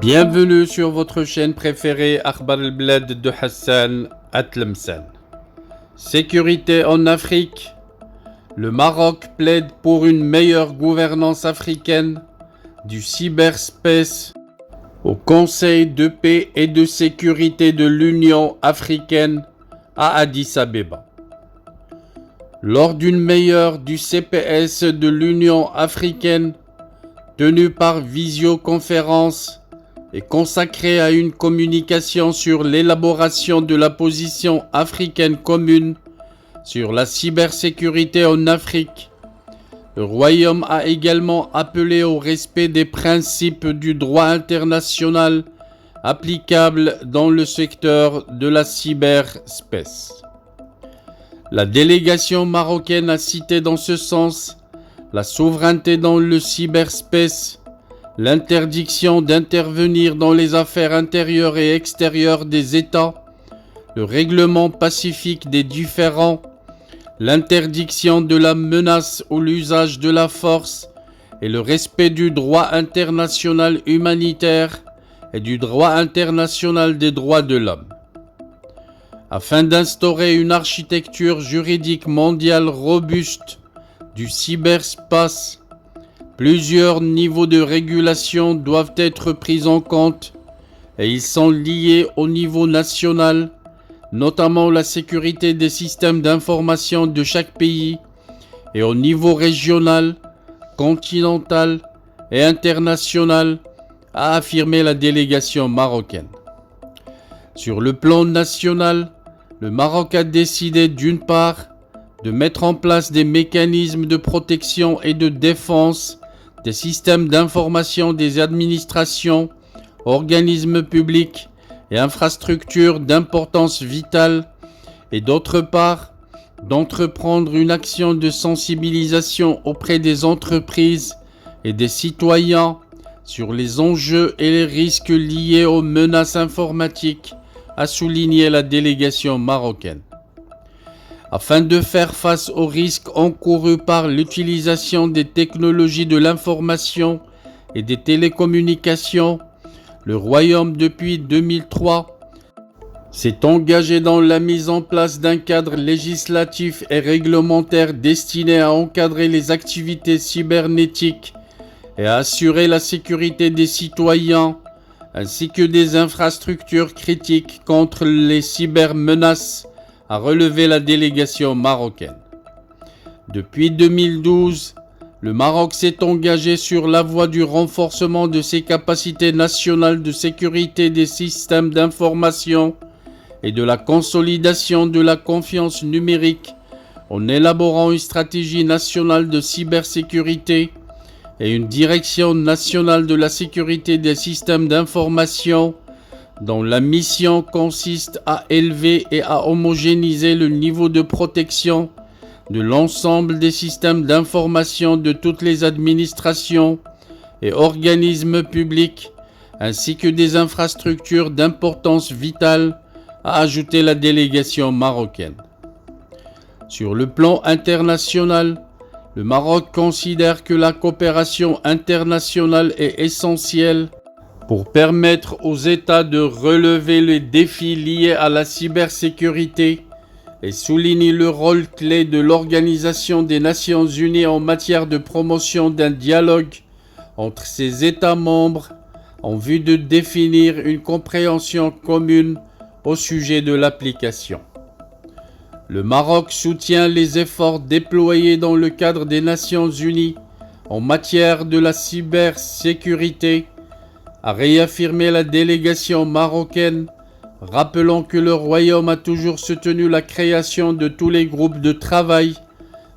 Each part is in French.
Bienvenue sur votre chaîne préférée Akhbar al-Blad de Hassan Atlemsan. Sécurité en Afrique. Le Maroc plaide pour une meilleure gouvernance africaine du cyberspace au Conseil de paix et de sécurité de l'Union africaine à Addis Abeba. Lors d'une meilleure du CPS de l'Union africaine tenue par visioconférence et consacrée à une communication sur l'élaboration de la position africaine commune sur la cybersécurité en Afrique, le Royaume a également appelé au respect des principes du droit international applicables dans le secteur de la cyberspace. La délégation marocaine a cité dans ce sens la souveraineté dans le cyberspace, l'interdiction d'intervenir dans les affaires intérieures et extérieures des États, le règlement pacifique des différends, l'interdiction de la menace ou l'usage de la force et le respect du droit international humanitaire et du droit international des droits de l'homme. Afin d'instaurer une architecture juridique mondiale robuste du cyberspace, plusieurs niveaux de régulation doivent être pris en compte et ils sont liés au niveau national, notamment la sécurité des systèmes d'information de chaque pays, et au niveau régional, continental et international, a affirmé la délégation marocaine. Sur le plan national, le Maroc a décidé d'une part de mettre en place des mécanismes de protection et de défense des systèmes d'information des administrations, organismes publics et infrastructures d'importance vitale, et d'autre part, d'entreprendre une action de sensibilisation auprès des entreprises et des citoyens sur les enjeux et les risques liés aux menaces informatiques, a souligné la délégation marocaine. Afin de faire face aux risques encourus par l'utilisation des technologies de l'information et des télécommunications, le Royaume depuis 2003 s'est engagé dans la mise en place d'un cadre législatif et réglementaire destiné à encadrer les activités cybernétiques et à assurer la sécurité des citoyens ainsi que des infrastructures critiques contre les cybermenaces, a relevé la délégation marocaine. Depuis 2012, le Maroc s'est engagé sur la voie du renforcement de ses capacités nationales de sécurité des systèmes d'information et de la consolidation de la confiance numérique en élaborant une stratégie nationale de cybersécurité et une direction nationale de la sécurité des systèmes d'information dont la mission consiste à élever et à homogénéiser le niveau de protection de l'ensemble des systèmes d'information de toutes les administrations et organismes publics, ainsi que des infrastructures d'importance vitale, a ajouté la délégation marocaine. Sur le plan international, le Maroc considère que la coopération internationale est essentielle pour permettre aux États de relever les défis liés à la cybersécurité et souligne le rôle clé de l'Organisation des Nations Unies en matière de promotion d'un dialogue entre ses États membres en vue de définir une compréhension commune au sujet de l'application. Le Maroc soutient les efforts déployés dans le cadre des Nations Unies en matière de la cybersécurité, a réaffirmé la délégation marocaine, rappelant que le Royaume a toujours soutenu la création de tous les groupes de travail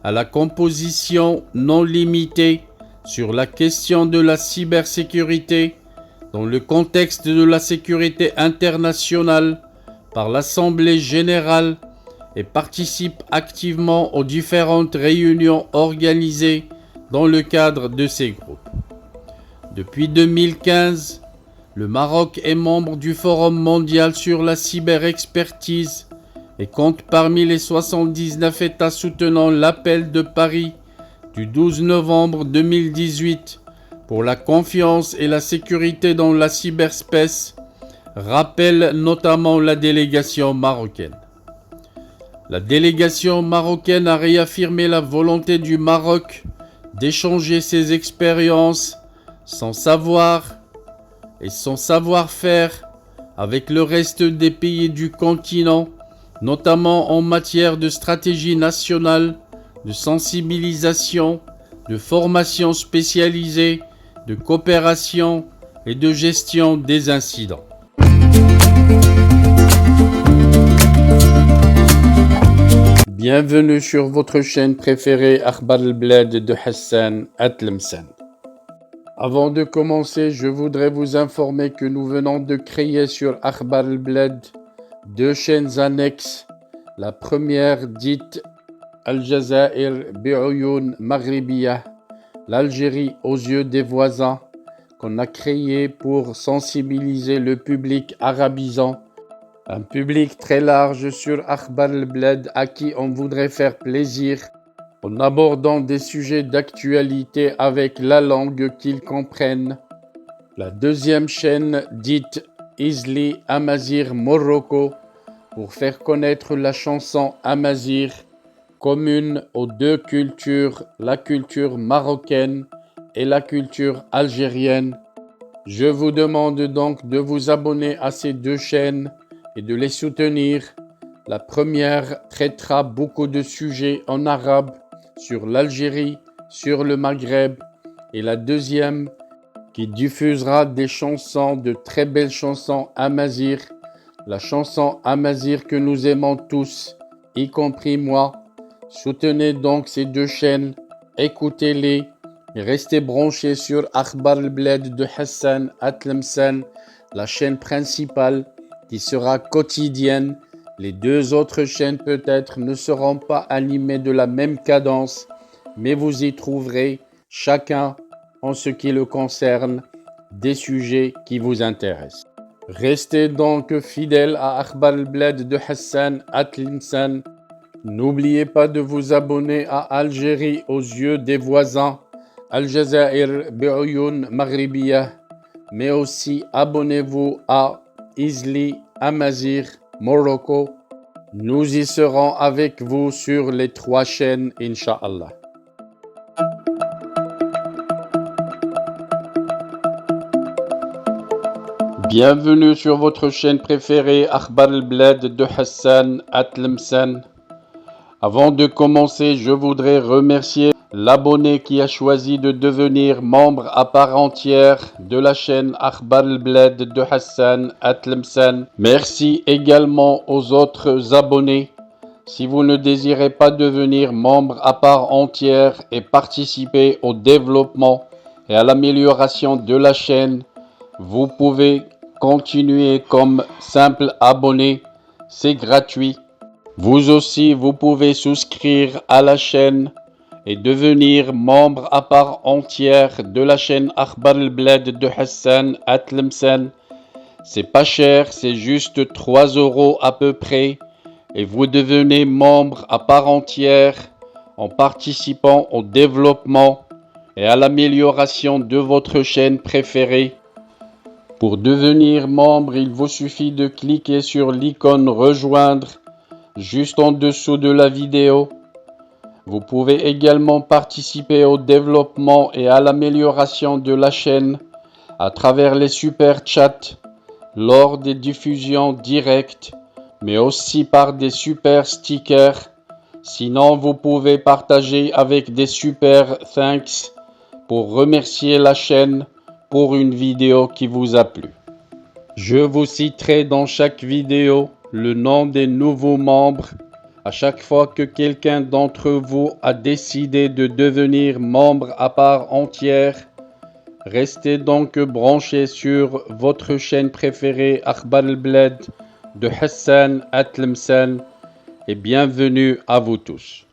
à la composition non limitée sur la question de la cybersécurité dans le contexte de la sécurité internationale par l'Assemblée générale et participe activement aux différentes réunions organisées dans le cadre de ces groupes. Depuis 2015, le Maroc est membre du Forum mondial sur la cyberexpertise et compte parmi les 79 États soutenant l'appel de Paris du 12 novembre 2018 pour la confiance et la sécurité dans la cyberspace rappelle notamment la délégation marocaine. La délégation marocaine a réaffirmé la volonté du Maroc d'échanger ses expériences, son savoir et son savoir-faire avec le reste des pays du continent, notamment en matière de stratégie nationale, de sensibilisation, de formation spécialisée, de coopération et de gestion des incidents. Bienvenue sur votre chaîne préférée Akhbar al-Bled de Hassan Atlemcen. Avant de commencer, je voudrais vous informer que nous venons de créer sur Akhbar al-Bled 2 chaînes annexes. La première dite Al-Jazair bi'Oyoun Maghribiyah, l'Algérie aux yeux des voisins, qu'on a créée pour sensibiliser le public arabisant. Un public très large sur Akhbar al-Bled à qui on voudrait faire plaisir en abordant des sujets d'actualité avec la langue qu'ils comprennent. La deuxième chaîne dite Izli Amazir Morocco pour faire connaître la chanson Amazir commune aux deux cultures, la culture marocaine et la culture algérienne. Je vous demande donc de vous abonner à ces 2 chaînes et de les soutenir. La première traitera beaucoup de sujets en arabe sur l'Algérie, sur le Maghreb, et la deuxième qui diffusera des chansons, de très belles chansons amazigh, la chanson amazigh que nous aimons tous, y compris moi. Soutenez donc ces 2 chaînes, écoutez-les et restez branchés sur Akhbar al-Bled de Hassan Atlemcen, la chaîne principale qui sera quotidienne. Les 2 autres chaînes peut-être ne seront pas animées de la même cadence, mais vous y trouverez chacun, en ce qui le concerne, des sujets qui vous intéressent. Restez donc fidèles à Akhbar al-Bled de Hassan Atlemcen. N'oubliez pas de vous abonner à Algérie aux yeux des voisins, Al-Jazair bi'Oyoun Maghribiyah, mais aussi abonnez-vous à Izli Amazir Morocco. Nous y serons avec vous sur les 3 chaînes, Inch'Allah. Bienvenue sur votre chaîne préférée Akhbar al-Bled de Hassan Atlemcen. Avant de commencer, je voudrais remercier l'abonné qui a choisi de devenir membre à part entière de la chaîne Akhbar al-Bled de Hassan Atlemcen. Merci également aux autres abonnés. Si vous ne désirez pas devenir membre à part entière et participer au développement et à l'amélioration de la chaîne, vous pouvez continuer comme simple abonné. C'est gratuit. Vous aussi, vous pouvez souscrire à la chaîne et devenir membre à part entière de la chaîne Akhbar al-Bled de Hassan Atlemcen. C'est pas cher, c'est juste 3 € à peu près et vous devenez membre à part entière en participant au développement et à l'amélioration de votre chaîne préférée. Pour devenir membre, il vous suffit de cliquer sur l'icône rejoindre juste en dessous de la vidéo. Vous pouvez également participer au développement et à l'amélioration de la chaîne à travers les super chats lors des diffusions directes, mais aussi par des super stickers. Sinon, vous pouvez partager avec des super thanks pour remercier la chaîne pour une vidéo qui vous a plu. Je vous citerai dans chaque vidéo le nom des nouveaux membres à chaque fois que quelqu'un d'entre vous a décidé de devenir membre à part entière. Restez donc branchés sur votre chaîne préférée Akhbar al-Bled de Hassan Atlemcen et bienvenue à vous tous.